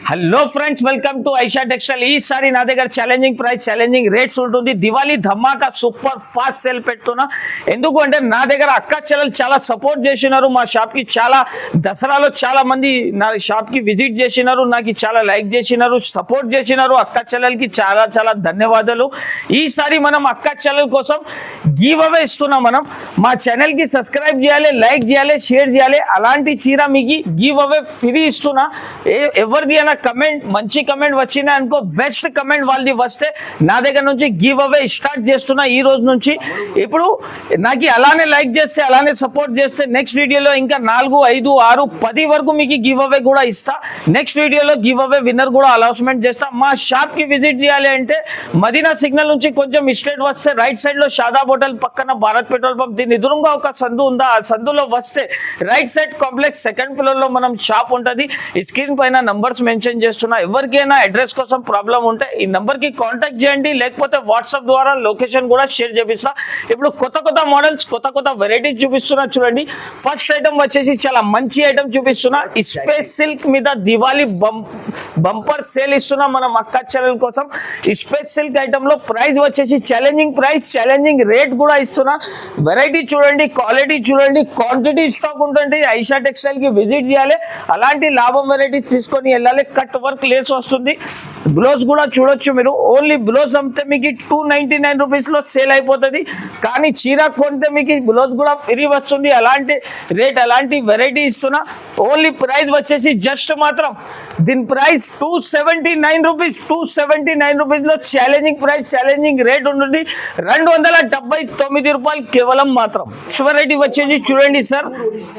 Hello friends, welcome to Aisha textile. ఈసారి నా దగ్గర ఛాలెంజింగ్ ప్రైస్, ఛాలెంజింగ్ రేట్స్ ఉంటుంది. దివాళీ ధమాకా సూపర్ ఫాస్ట్ సేల్ పెడుతున్నా. ఎందుకు అంటే నా దగ్గర అక్క చెల్లెలు చాలా సపోర్ట్ చేసినారు. మా షాప్కి చాలా దసరాలో చాలా మంది నా షాప్కి విజిట్ చేసినారు, నాకు చాలా లైక్ చేసినారు, సపోర్ట్ చేసినారు. అక్క చెల్లెలకి చాలా చాలా ధన్యవాదాలు. ఈసారి మనం అక్క చెల్లెల కోసం గివ్ అవే ఇస్తున్నాం. మనం మా ఛానల్కి సబ్స్క్రైబ్ చేయాలి, లైక్ చేయాలి, షేర్ చేయాలి. అలాంటి చీర మీకు గివ్ అవే ఫ్రీ ఇస్తున్నా. ఎవరిది అయినా కమెంట్ మంచి కమెంట్ వచ్చినా అనుకో, బెస్ట్ కమెంట్ వాళ్ళది వస్తే నా దగ్గర నుంచి గివ్ అవే స్టార్ట్ చేస్తున్నా ఈ రోజు నుంచి. ఇప్పుడు నాకు అలానే లైక్ చేస్తే, అలానే సపోర్ట్ చేస్తే నెక్స్ట్ వీడియోలో ఇంకా 4, 5, 6, 10 వరకు మీకు గివ్ అవే కూడా ఇస్తా. నెక్స్ట్ వీడియోలో గివ్ అవే విన్నర్ కూడా అనౌన్స్మెంట్ చేస్తా. మా షాప్కి విజిట్ చేయాలి అంటే మదీనా సిగ్నల్ నుంచి కొంచెం స్ట్రేట్ వస్తే రైట్ సైడ్లో షాదాబ్ హోటల్ పక్కన భారత్ పెట్రోల్ పంప్, దీని ఎదురుగా ఒక సందు ఉందా, ఆ సందులో వస్తే రైట్ సైడ్ కాంప్లెక్స్ సెకండ్ ఫ్లోర్లో మనం షాప్ ఉంటుంది. ఈ స్క్రీన్ పైన నంబర్స్ మెన్షన్ చేస్తున్నా. ఎవరికైనా అడ్రస్ కోసం ప్రాబ్లం ఉంటే ఈ నంబర్కి కాంటాక్ట్ చేయండి, లేకపోతే వాట్సాప్ ద్వారా లొకేషన్ కూడా షేర్ చేపిస్తా. ఇప్పుడు కొత్త కొత్త మోడల్స్, కొత్త కొత్త వెరైటీస్ చూపిస్తున్నా చూడండి. ఫస్ట్ ఐటమ్ వచ్చేసి చాలా మంచి ఐటమ్ చూపిస్తున్నా. స్పేస్ సిల్క్ మీద దివాళీ బంపర్ సేల్ ఇస్తున్నా మనం అక్క చెల్లెల కోసం. స్పేస్ సిల్క్ ఐటమ్ లో ప్రైస్ వచ్చేసి ఛాలెంజింగ్ ప్రైస్, ఛాలెంజింగ్ రేట్ కూడా ఇస్తున్నా. వెరైటీ చూడండి, క్వాలిటీ చూడండి, క్వాంటిటీ స్టాక్ ఉంటుంది. ఐషా టెక్స్టైల్ కి విజిట్ చేయాలి, అలాంటి లాభం వెరైటీస్ తీసుకొని వెళ్ళాలి. కట్ వర్క్ లేస్ వస్తుంది. బ్లౌజ్ కూడా చూడొచ్చు మీరు. ఓన్లీ బ్లౌజ్ అమ్మితే మీకు 299 రూపీస్ లో సేల్ అయిపోతుంది. కానీ చీర కొంటే మీకు బ్లౌజ్ కూడా ఫ్రీ వస్తుంది. అలాంటి రేట్, అలాంటి వెరైటీ ఇస్తున్నా. ఓన్లీ ప్రైస్ వచ్చేసి జస్ట్ మాత్రం దీని ప్రైస్ 279 రూపీస్. 279 రూపీస్ లో ఛాలెంజింగ్ ప్రైస్, ఛాలెంజింగ్ రేట్ ఉంటుంది. 279 రూపాయలు కేవలం మాత్రం. వెరైటీ వచ్చేసి చూడండి సార్,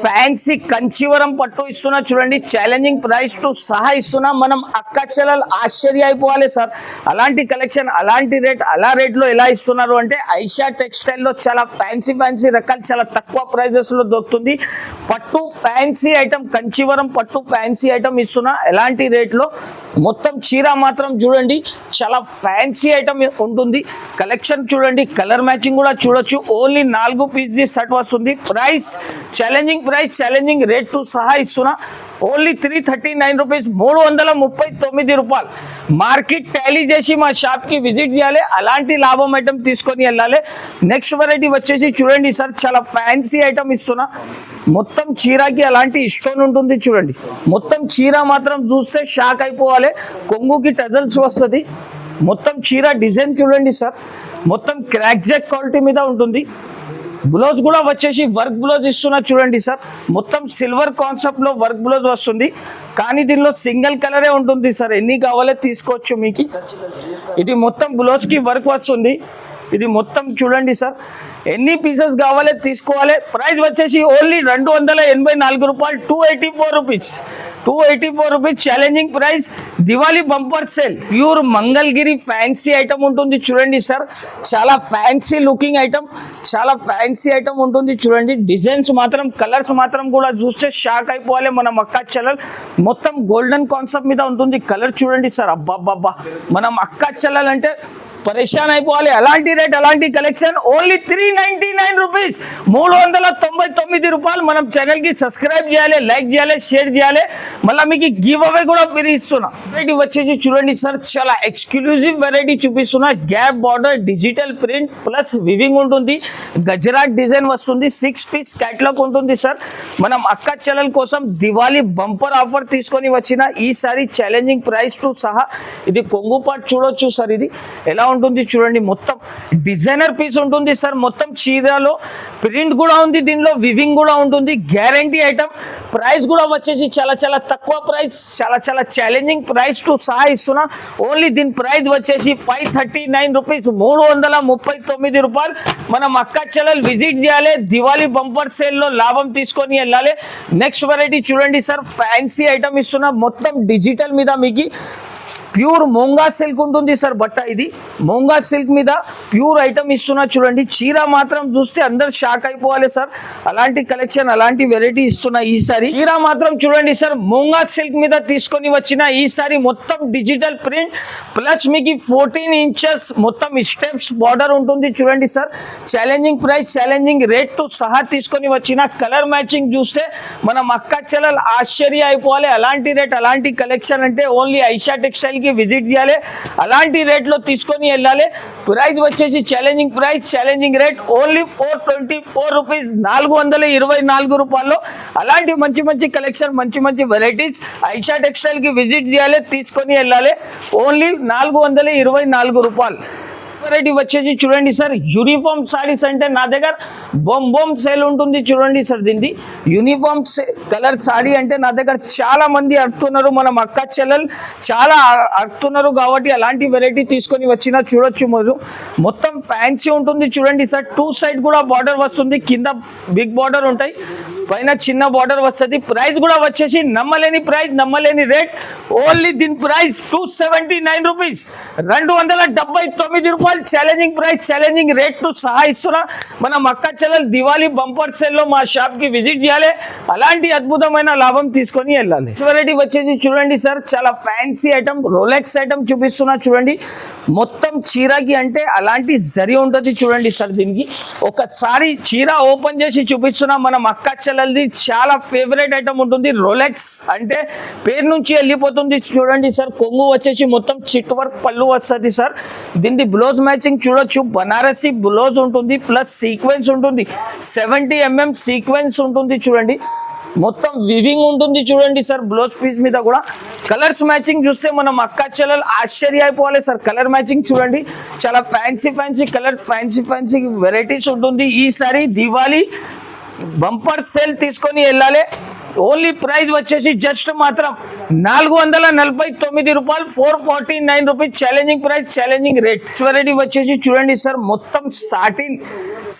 ఫ్యాన్సీ కంచీవరం పట్టు ఇస్తున్నా చూడండి. ఛాలెంజింగ్ ప్రైస్ టు సహా ఇస్తున్నా. మనం అక్క చెల్లెలు ఆశ్చర్య అయిపోవాలి సార్. అలాంటి కలెక్షన్, అలాంటి రేట్, అలా రేట్లో ఎలా ఇస్తున్నారు అంటే ఐషా టెక్స్టైల్లో చాలా ఫ్యాన్సీ ఫ్యాన్సీ రకాలు చాలా తక్కువ ప్రైజెస్ లో దొరుకుతుంది. పట్టు ఫ్యాన్సీ ఐటమ్, కంచీవరం పట్టు ఫ్యాన్సీ ఐటమ్ ఇస్తున్నా. ఎలాంటి రేట్లో మొత్తం చీర మాత్రం చూడండి, చాలా ఫ్యాన్సీ ఐటమ్ ఉంటుంది. కలెక్షన్ చూడండి, కలర్ మ్యాచింగ్ కూడా చూడొచ్చు. ఓన్లీ 4 పీస్ సెట్ వస్తుంది. Price challenging price, challenging rate to సహా ఇస్తున్నా. ఓన్లీ 339 రూపీస్, 339 రూపాయలు. మార్కెట్ టాలీ చేసి మా షాప్కి విజిట్ చేయాలి, అలాంటి లాభం ఐటమ్ తీసుకొని వెళ్ళాలి. నెక్స్ట్ వెరైటీ వచ్చేసి చూడండి సార్, చాలా ఫ్యాన్సీ ఐటమ్ ఇస్తున్నా. మొత్తం చీరకి అలాంటి స్టోన్ ఉంటుంది చూడండి. మొత్తం చీర మాత్రం చూస్తే షాక్ అయిపోవాలి. కొంగుకి టజల్స్ వస్తుంది. మొత్తం చీర డిజైన్ చూడండి సార్, మొత్తం క్రాక్ జాక్ క్వాలిటీ మీద ఉంటుంది. బ్లౌజ్ కూడా వచ్చేసి వర్క్ బ్లౌజ్ ఇస్తున్నా చూడండి సార్. మొత్తం సిల్వర్ కాన్సెప్ట్ లో వర్క్ బ్లౌజ్ వస్తుంది. కానీ దీనిలో సింగిల్ కలరే ఉంటుంది సార్. ఎన్ని కావాలో తీసుకోవచ్చు మీకు. ఇది మొత్తం బ్లౌజ్ కి వర్క్ వస్తుంది. ఇది మొత్తం చూడండి సార్, ఎన్ని పీసెస్ కావాలో తీసుకోవాలి. ప్రైస్ వచ్చేసి ఓన్లీ 284 రూపాయలు, 284 rupees. 284 rupees challenging price. Diwali bumper sale. Pure Mangalagiri fancy item ఉంటుంది చూడండి సార్. చాలా ఫ్యాన్సీ లుకింగ్ ఐటమ్, చాలా ఫ్యాన్సీ ఐటమ్ ఉంటుంది చూడండి. డిజైన్స్ మాత్రం, కలర్స్ మాత్రం కూడా చూస్తే షాక్ అయిపోవాలి. మనం అక్క చెల్లెలు మొత్తం గోల్డెన్ కాన్సెప్ట్ మీద ఉంటుంది. కలర్ చూడండి సార్, అబ్బాబ్బా. మనం అక్క చెల్లెలు అంటే పరేషాన్ అయిపోవాలి. అలాంటి రేట్, అలాంటి కలెక్షన్. ఓన్లీ 399 రూపీస్, 399 రూపాయలు. మనం ఛానల్కి సబ్స్క్రైబ్ చేయాలి, లైక్ చేయాలి, షేర్ చేయాలి. మళ్ళీ మీకు గివ్ అవే కూడా ఫ్రీ ఇస్తున్నా. వెరైటీ వచ్చేసి చూడండి సార్, చాలా ఎక్స్క్లూజివ్ వెరైటీ చూపిస్తున్నా. Gap border, digital print plus weaving ఉంటుంది. గజరాట్ డిజైన్ వస్తుంది. 6 పీస్ క్యాటలాగ్ ఉంటుంది సార్. మనం అక్క చెల్లెల కోసం దివాళీ బంపర్ ఆఫర్ తీసుకొని వచ్చిన ఈసారి ఛాలెంజింగ్ ప్రైస్ టు సహా. ఇది కొంగు పార్ట్ చూడొచ్చు సార్. ఇది ఎలా ఉంటుంది చూడండి. మొత్తం డిజైనర్ పీస్ ఉంటుంది సార్. మొత్తం చీరలో ప్రింట్ కూడా ఉంది, దీనిలో వివింగ్ కూడా ఉంటుంది. Guarantee item. ప్రైస్ కూడా వచ్చేసి చాలా చాలా తక్కువ ప్రైస్, చాలా చాలా ఛాలెంజింగ్ ప్రైస్ టు సహా ఇస్తున్నా. ఓన్లీ దీని ప్రైస్ వచ్చేసి 539 రూపీస్, 339 రూపాయలు. మనం అక్క చెల్లెలు విజిట్ చేయాలి, దివాళీ బంపర్ సేల్ లో లాభం తీసుకొని వెళ్ళాలి. నెక్స్ట్ వెరైటీ చూడండి సార్, ఫ్యాన్సీ ఐటమ్ ఇస్తున్నా. మొత్తం డిజిటల్ మీద మీకు ప్యూర్ మోంగా సిల్క్ ఉంటుంది సార్ బట్ట. ఇది మోంగా సిల్క్ మీద ప్యూర్ ఐటమ్ ఇస్తున్నా చూడండి. చీర మాత్రం చూస్తే అందరు షాక్ అయిపోవాలి సార్, అలాంటి కలెక్షన్ అలాంటి వెరైటీ ఇస్తున్నా ఈసారి. చీర మాత్రం చూడండి సార్, మోంగా సిల్క్ మీద తీసుకొని వచ్చిన ఈసారి మొత్తం డిజిటల్ ప్రింట్ ప్లస్ మీకు 14 ఇంచెస్ మొత్తం స్టెప్స్ బార్డర్ ఉంటుంది చూడండి sir. Challenging price challenging rate తో సహా తీసుకొని వచ్చిన కలర్ మ్యాచింగ్ చూస్తే మనం అక్క చెల్లెలు ఆశ్చర్య అయిపోవాలి. అలాంటి రేట్ అలాంటి కలెక్షన్ అంటే ఓన్లీ ఐషా టెక్స్టైల్ కి విజిట్ చేయాలి, అలాంటి రేట్ లో తీసుకొని వెళ్ళాలి. ప్రైస్ వచ్చేసి challenging price challenging rate only 424 rupees, 424 రూపాయల్లో అలాంటి మంచి మంచి కలెక్షన్ మంచి మంచి వెరైటీస్ ఐషా టెక్స్టైల్ కి విజిట్ చేయాలి, తీసుకొని వెళ్ళాలి. ఓన్లీ 424 రూపాయలు. వెరైటీ వచ్చేసి చూడండి సార్, యూనిఫామ్ సారీస్ అంటే నా దగ్గర బొమ్ సేల్ ఉంటుంది చూడండి సార్. దీన్ని యూనిఫామ్ కలర్ సారీ అంటే నా దగ్గర చాలా మంది అడుగుతున్నారు, మనం అక్క చెల్లెలు చాలా అడుగుతున్నారు కాబట్టి అలాంటి వెరైటీ తీసుకొని వచ్చినా చూడొచ్చు. మొత్తం ఫ్యాన్సీ ఉంటుంది చూడండి సార్. 2 సైడ్ కూడా బార్డర్ వస్తుంది, కింద బిగ్ బార్డర్ ఉంటాయి, పైన చిన్న బార్డర్ వస్తుంది. ప్రైస్ కూడా వచ్చేసి నమ్మలేని ప్రైస్ నమ్మలేని రేట్. ఓన్లీ దీని ప్రైస్ 279 రూపీస్, 279 రూపాయలు. ఛాలెంజింగ్ ప్రైస్ ఛాలెంజింగ్ రేట్ తో సహా ఇస్తున్నా. మనం అక్క చెల్లెలు దివాళీ బంపర్ సేల్ లో మా షాప్ కి విజిట్ చేయాలి, అలాంటి అద్భుతమైన లాభం తీసుకొని వెళ్ళాలి. వెరైటీ వచ్చేసి చూడండి సార్, చాలా ఫ్యాన్సీ ఐటమ్ రోలెక్స్ ఐటమ్ చూపిస్తున్నా చూడండి. మొత్తం చీరకి అంటే అలాంటి జరి ఉంటుంది చూడండి సార్. దీనికి ఒకసారి చీర ఓపెన్ చేసి చూపిస్తున్నా. మనం అక్క చెల్లెలది చాలా ఫేవరెట్ ఐటమ్ ఉంటుంది. రోలెక్స్ అంటే పేరు నుంచి వెళ్ళిపోతుంది చూడండి సార్. కొంగు వచ్చేసి మొత్తం చిట్ వర్క్ పళ్ళు వస్తుంది సార్. దీనికి బ్లౌజ్ మ్యాచింగ్ చూడొచ్చు, బనారసి బ్లౌజ్ ఉంటుంది ప్లస్ సీక్వెన్స్ ఉంటుంది, 70 mm సీక్వెన్స్ ఉంటుంది చూడండి. మొత్తం వివింగ్ ఉంటుంది చూడండి సార్ బ్లౌజ్ పీస్ మీద కూడా. కలర్స్ మ్యాచింగ్ చూస్తే మనం అక్క చెల్లెలు ఆశ్చర్య అయిపోవాలి సార్. కలర్ మ్యాచింగ్ చూడండి, చాలా ఫ్యాన్సీ కలర్స్ ఫ్యాన్సీ వెరైటీస్ ఉంటుంది. ఈసారి దివాళీ బంపర్ సేల్ తీసుకొని వెళ్ళాలి. ఓన్లీ ప్రైస్ వచ్చేసి జస్ట్ మాత్రం 449 రూపాయలు, 449 rupees. Challenging price challenging rate. Variety వచ్చేసి చూడండి సార్, మొత్తం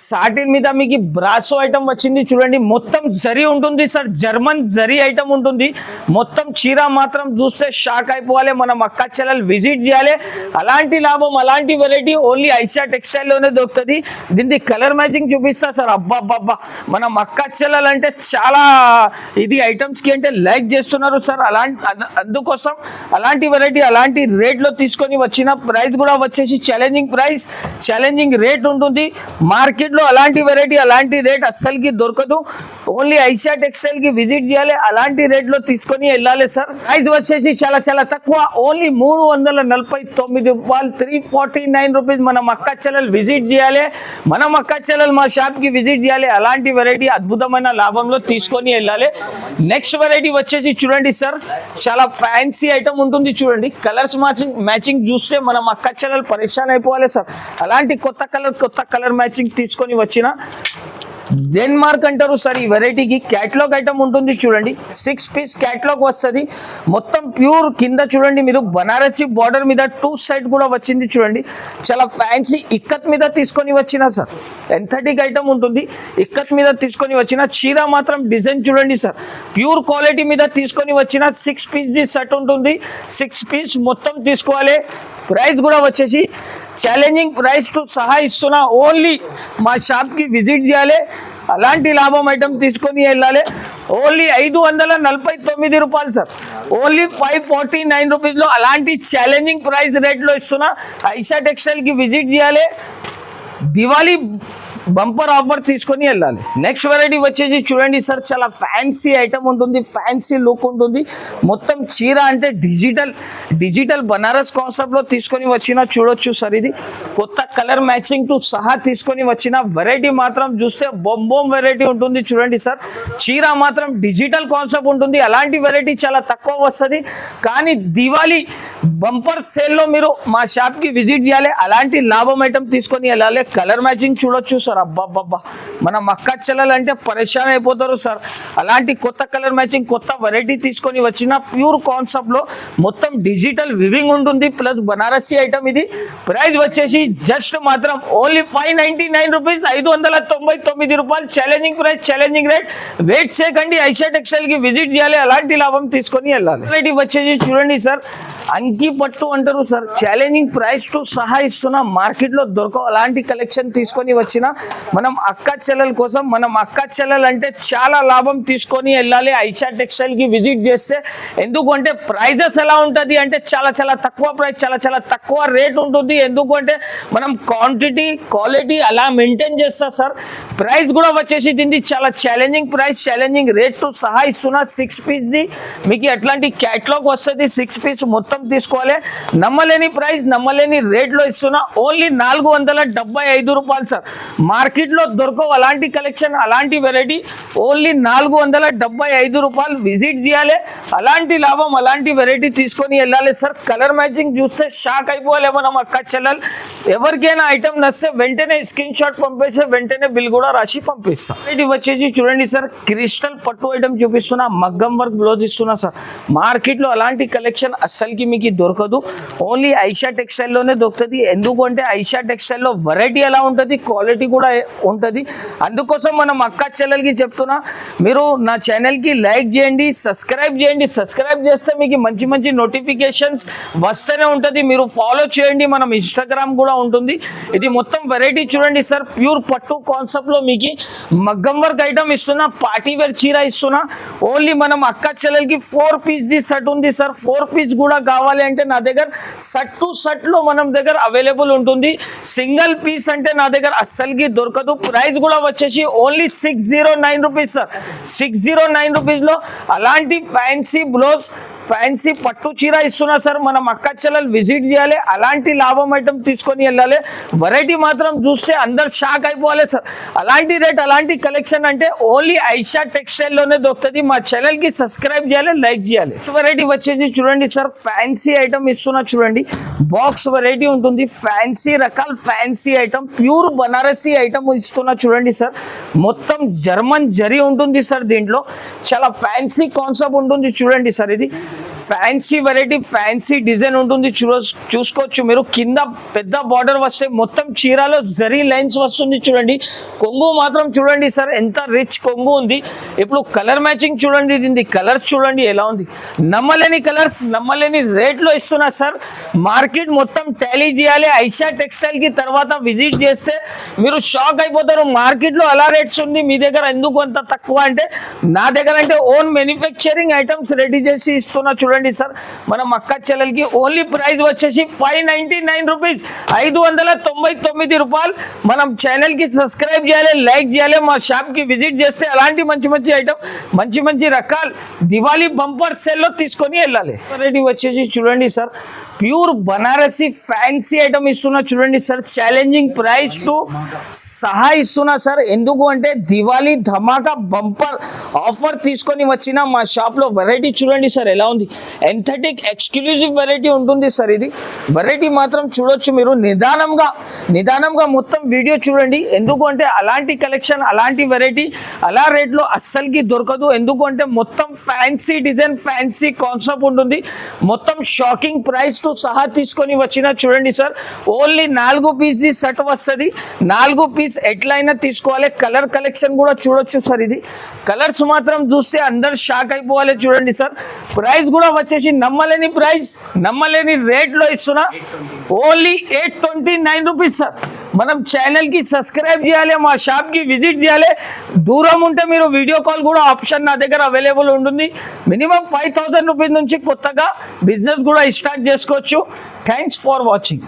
సాటిన్ మీద మీకు బ్రాసో ఐటమ్ వచ్చింది చూడండి. మొత్తం జరీ ఉంటుంది సార్, జర్మన్ జరీ ఐటమ్ ఉంటుంది. మొత్తం చీర మాత్రం చూస్తే షాక్ అయిపోవాలి, మనం అక్క చెల్లెలు విజిట్ చేయాలి. అలాంటి లాభం అలాంటి వెరైటీ ఓన్లీ ఐషా టెక్స్టైల్ లోనే దొరుకుతుంది. దీనికి కలర్ మ్యాచింగ్ చూపిస్తా సార్. అబ్బా మనం అక్క చెల్లెలు అంటే చాలా ఇది ఐటమ్స్ కి అంటే లైక్ చేస్తున్నారు సార్. అందుకోసం అలాంటి వెరైటీ అలాంటి రేట్ లో తీసుకొని వచ్చిన ప్రైస్ కూడా వచ్చేసి ఛాలెంజింగ్ ప్రైస్ ఛాలెంజింగ్ రేట్ ఉంటుంది. మార్కెట్ లో అలాంటి వెరైటీ అలాంటి రేట్ అస్సలకి దొరకదు. ఓన్లీ ఐషా టెక్స్టైల్ కి విజిట్ చేయాలి, అలాంటి రేట్ లో తీసుకొని వెళ్ళాలి సార్. ప్రైస్ వచ్చేసి చాలా తక్కువ, ఓన్లీ 349 రూపాయలు, 349 రూపీస్. మనం అక్క చెల్లెలు విజిట్ చేయాలి, మనం అక్క చెల్లెలు మా షాప్ కి విజిట్ చేయాలి, అలాంటి వెరైటీ అద్భుతమైన లాభంలో తీసుకొని వెళ్ళాలి. నెక్స్ట్ వెరైటీ వచ్చేసి చూడండి సార్, చాలా ఫ్యాన్సీ ఐటమ్ ఉంటుంది చూడండి. కలర్స్ మ్యాచింగ్ చూస్తే మనం అక్క చెల్లెలు పరేషాన్ అయిపోవాలి సార్. అలాంటి కొత్త కలర్ మ్యాచింగ్ తీసుకొని వచ్చిన డెన్మార్క్ అంటారు సార్. ఈ వెరైటీకి క్యాటలాగ్ ఐటమ్ ఉంటుంది చూడండి. 6 పీస్ క్యాటలాగ్ వస్తుంది. మొత్తం ప్యూర్ కింద చూడండి మీరు బనారసి బార్డర్ మీద 2 సైడ్ కూడా వచ్చింది చూడండి. చాలా ఫ్యాన్సీ ఇక్కత్ మీద తీసుకొని వచ్చిన సార్. ఎంథటిక్ ఐటమ్ ఉంటుంది, ఇక్కత్ మీద తీసుకొని వచ్చిన. చీర మాత్రం డిజైన్ చూడండి సార్, ప్యూర్ క్వాలిటీ మీద తీసుకొని వచ్చిన. 6 పీస్ ది సెట్ ఉంటుంది, 6 పీస్ మొత్తం తీసుకోవాలి. ప్రైస్ కూడా వచ్చేసి ఛాలెంజింగ్ ప్రైస్ తో సహా ఇస్తున్నా. ఓన్లీ మా షాప్కి విజిట్ చేయాలి, అలాంటి లాభం ఐటమ్ తీసుకొని వెళ్ళాలి. ఓన్లీ 549 రూపాయలు సార్, ఓన్లీ 549 రూపీస్లో అలాంటి ఛాలెంజింగ్ ప్రైస్ రేట్లో ఇస్తున్నా. ఐషా టెక్స్టైల్కి విజిట్ చేయాలి, దివాళీ బంపర్ ఆఫర్ తీసుకొని వెళ్ళాలి. నెక్స్ట్ వెరైటీ వచ్చేసి చూడండి సార్, చాలా ఫ్యాన్సీ ఐటమ్ ఉంటుంది, ఫ్యాన్సీ లుక్ ఉంటుంది. మొత్తం చీర అంటే డిజిటల్ బనారస్ కాన్సెప్ట్లో తీసుకొని వచ్చిన చూడొచ్చు సార్. ఇది కొత్త కలర్ మ్యాచింగ్ తో సహా తీసుకొని వచ్చిన వెరైటీ మాత్రం చూస్తే బొంబోం వెరైటీ ఉంటుంది చూడండి సార్. చీర మాత్రం డిజిటల్ కాన్సెప్ట్ ఉంటుంది. అలాంటి వెరైటీ చాలా తక్కువ వస్తుంది, కానీ దివాళీ బంపర్ సేల్లో మీరు మా షాప్కి విజిట్ చేయాలి, అలాంటి లాభం ఐటమ్ తీసుకొని వెళ్ళాలి. కలర్ మ్యాచింగ్ చూడొచ్చు సార్. అబ్బాబ్బా మన అక్క చెల్లెలు అంటే పరేషాన్ అయిపోతారు సార్. అలాంటి కొత్త కలర్ మ్యాచింగ్ కొత్త వెరైటీ తీసుకొని వచ్చిన ప్యూర్ కాన్సెప్ట్ లో మొత్తం డిజిటల్ వివింగ్ ఉంటుంది ప్లస్ బనారసి ఐటమ్. ఇది ప్రైస్ వచ్చేసి జస్ట్ మాత్రం ఓన్లీ 599 రూపీస్, 599 రూపాయలు. Challenging price challenging rate. Wait చేయకండి, ఐషా టెక్స్టైల్ కి విజిట్ చేయాలి, అలాంటి లాభం తీసుకొని వెళ్ళాలి. వెరైటీ వచ్చేసి చూడండి సార్, చంకీ పట్టు అంటారు సార్, ఛాలెంజింగ్ ప్రైస్ టు సహా ఇస్తున్నా. మార్కెట్లో దొరకవు అలాంటి కలెక్షన్ తీసుకొని వచ్చిన మనం అక్క చెల్లెల కోసం. మనం అక్క చెల్లెలు అంటే చాలా లాభం తీసుకొని వెళ్ళాలి ఐషా టెక్స్టైల్ కి విజిట్ చేస్తే. ఎందుకంటే ప్రైజెస్ ఎలా ఉంటుంది అంటే చాలా చాలా తక్కువ ప్రైస్, చాలా చాలా తక్కువ రేట్ ఉంటుంది. ఎందుకంటే మనం క్వాంటిటీ క్వాలిటీ అలా మెయింటైన్ చేస్తా సార్. ప్రైస్ కూడా వచ్చేసి దీన్ని చాలా challenging price, challenging rate to సహా ఇస్తున్నా. 6 పీస్ది మీకు ఎట్లాంటి క్యాటలాగ్ వస్తుంది, 6 పీస్ మొత్తం తీసుకోవాలి. నమ్మలేని ప్రైస్, నమ్మలేని రేట్లో ఇస్తున్నా. ఓన్లీ 475 రూపాయలు సార్. మార్కెట్లో దొరకవు అలాంటి కలెక్షన్, అలాంటి వెరైటీ. ఓన్లీ 475 రూపాయలు. విజిట్ చేయాలి, అలాంటి లాభం, అలాంటి వెరైటీ తీసుకొని వెళ్ళాలి సార్. కలర్ మ్యాచింగ్ చూస్తే షాక్ అయిపోవాలి మనం అక్క చెల్లెలు. ఎవరికైనా ఐటమ్ నచ్చితే వెంటనే స్క్రీన్ షాట్ పంపేస్తే వెంటనే బిల్ కూడా రాసి పంపిస్తాం. ఇది వచ్చేసి చూడండి సార్, క్రిస్టల్ పట్టు ఐటమ్ చూపిస్తున్నా, మగ్గం వర్క్ బ్లౌజ్ ఇస్తున్నా సార్. మార్కెట్లో అలాంటి కలెక్షన్ అస్సలకి మీకు దొరకదు, ఓన్లీ ఐషా టెక్స్టైల్లోనే దొరుకుతుంది. ఎందుకంటే ఐషా టెక్స్టైల్లో వెరైటీ ఎలా ఉంటుంది, క్వాలిటీ కూడా ఉంటుంది. అందుకోసం మనం అక్క చెల్లెలకి చెప్తున్నా, మీరు నా ఛానల్కి లైక్ చేయండి, సబ్స్క్రైబ్ చేయండి. సబ్స్క్రైబ్ చేస్తే మీకు మంచి మంచి నోటిఫికేషన్స్ వస్తూనే ఉంటుంది. మీరు ఫాలో చేయండి, మనం ఇన్స్టాగ్రామ్ కూడా ఉంటుంది. ఇది మొత్తం వెరైటీ చూడండి సార్, ప్యూర్ పట్టు కాన్సెప్ట్ లో మీకు మగ్గం వర్క్ ఐటమ్ ఇస్తున్నా, పార్టీ వేర్ చీర ఇస్తున్నా. ఓన్లీ మనం అక్క చెల్లెలకి 4 పీస్ ది సెట్ ఉంది సార్. 4 పీస్ కూడా కావాలి అంటే నా దగ్గర సెట్ టు సెట్ లో మనం దగ్గర అవైలబుల్ ఉంటుంది. సింగిల్ పీస్ అంటే నా దగ్గర అస్సలకి దొరకదు. ప్రైస్ కూడా వచ్చేసి ఓన్లీ 609 రూపీస్ సార్. 609 రూపీస్ లో అలాంటి ఫ్యాన్సీ బ్లౌజ్, ఫ్యాన్సీ పట్టు చీర ఇస్తున్నా సార్. మనం అక్క చెల్లెలు విజిట్ చేయాలి, అలాంటి లాభం ఐటమ్ తీసుకొని వెళ్ళాలి. వెరైటీ మాత్రం చూస్తే అందరు షాక్ అయిపోవాలి సార్. అలాంటి రేట్, అలాంటి కలెక్షన్ అంటే ఓన్లీ ఐషా టెక్స్టైల్లోనే దొరుకుతుంది. మా ఛానల్కి సబ్స్క్రైబ్ చేయాలి, లైక్ చేయాలి. వెరైటీ వచ్చేసి చూడండి సార్, ఫ్యాన్సీ ఐటమ్ ఇస్తున్నా చూడండి. బాక్స్ వెరైటీ ఉంటుంది, ఫ్యాన్సీ రకాల fancy item, pure Banarasi item ఇస్తున్నా చూడండి సార్. మొత్తం జర్మన్ జరీ ఉంటుంది సార్. దీంట్లో చాలా ఫ్యాన్సీ కాన్సెప్ట్ ఉంటుంది చూడండి సార్. ఇది ఫ్యాన్సీ వెరైటీ, ఫ్యాన్సీ డిజైన్ ఉంటుంది. చూసుకోవచ్చు మీరు. కింద పెద్ద బార్డర్ వస్తే మొత్తం చీరలో జరీ లైన్స్ వస్తుంది చూడండి. కొంగు మాత్రం చూడండి సార్, ఎంత రిచ్ కొంగు ఉంది. ఇప్పుడు కలర్ మ్యాచింగ్ చూడండి, దీని కలర్స్ చూడండి ఎలా ఉంది. నమ్మలేని కలర్స్, నమ్మలేని రేట్లో ఇస్తున్నా సార్. మార్కెట్ మొత్తం టాలీ చేయాలి ఐషా టెక్స్టైల్ కి. తర్వాత విజిట్ చేస్తే మీరు షాక్ అయిపోతారు. మార్కెట్లో అలా రేట్స్ ఉంది, మీ దగ్గర ఎందుకు అంత తక్కువ అంటే నా దగ్గర అంటే ఓన్ మ్యానుఫ్యాక్చరింగ్ ఐటమ్స్ రెడీ చేసి ఇస్తున్నా చూడండి సార్. మనం అక్క చెల్లెలకి ఓన్లీ ప్రైస్ వచ్చేసి 599 రూపీస్, 599 రూపాయలు. మనం ఛానల్కి సబ్స్క్రైబ్ చేయాలి, లైక్ చేయాలి. మా షాప్కి విజిట్ చేస్తే అలాంటి మంచి మంచి ఐటమ్, మంచి మంచి రకాలు దివాళీ బంపర్ సేల్లో తీసుకొని వెళ్ళాలి. వెరైటీ వచ్చేసి చూడండి sir, pure Banarasi fancy item ఇస్తున్నా చూడండి సార్. ఛాలెంజింగ్ ప్రైస్ టు సహా ఇస్తున్నా సార్. ఎందుకు అంటే దివాళీ ధమాకా బంపర్ ఆఫర్ తీసుకొని వచ్చిన మా షాప్లో వెరైటీ చూడండి సార్ ఎలా ఉంది. ఎంథెటిక్ ఎక్స్క్లూజివ్ వెరైటీ ఉంటుంది సార్. ఇది వెరైటీ మాత్రం చూడొచ్చు మీరు. నిదానంగా మొత్తం వీడియో చూడండి. ఎందుకు అంటే అలాంటి కలెక్షన్, అలాంటి వెరైటీ అలా రేట్లో అస్సలకి దొరకదు. ఎందుకు అంటే మొత్తం ఫ్యాన్సీ డిజైన్, ఫ్యాన్సీ కాన్సెప్ట్ ఉంటుంది. మొత్తం షాకింగ్ ప్రైస్ తో సహా తీసుకొని వచ్చిన చూడండి సార్. ఓన్లీ 4 పీస్ సెట్ వస్తుంది. 4 పీస్ ఎట్లయినా తీసుకోవాలి. కలర్ కలెక్షన్ కూడా చూడొచ్చు సార్. ఇది కలర్స్ మాత్రం చూస్తే అందరు షాక్ అయిపోవాలి చూడండి సార్. ప్రైస్ కూడా వచ్చేసి నమ్మలేని ప్రైస్, నమ్మలేని రేట్లో ఇస్తున్నా. Only 829 rupees sir. మనం ఛానల్కి సబ్స్క్రైబ్ చేయాలి, మా షాప్కి విజిట్ చేయాలి. దూరం ఉంటే మీరు వీడియో కాల్ కూడా ఆప్షన్ నా దగ్గర అవైలబుల్ ఉంటుంది. మినిమం 5000 రూపీస్ నుంచి కొత్తగా బిజినెస్ కూడా స్టార్ట్ చేసుకోవచ్చు. Thanks for watching.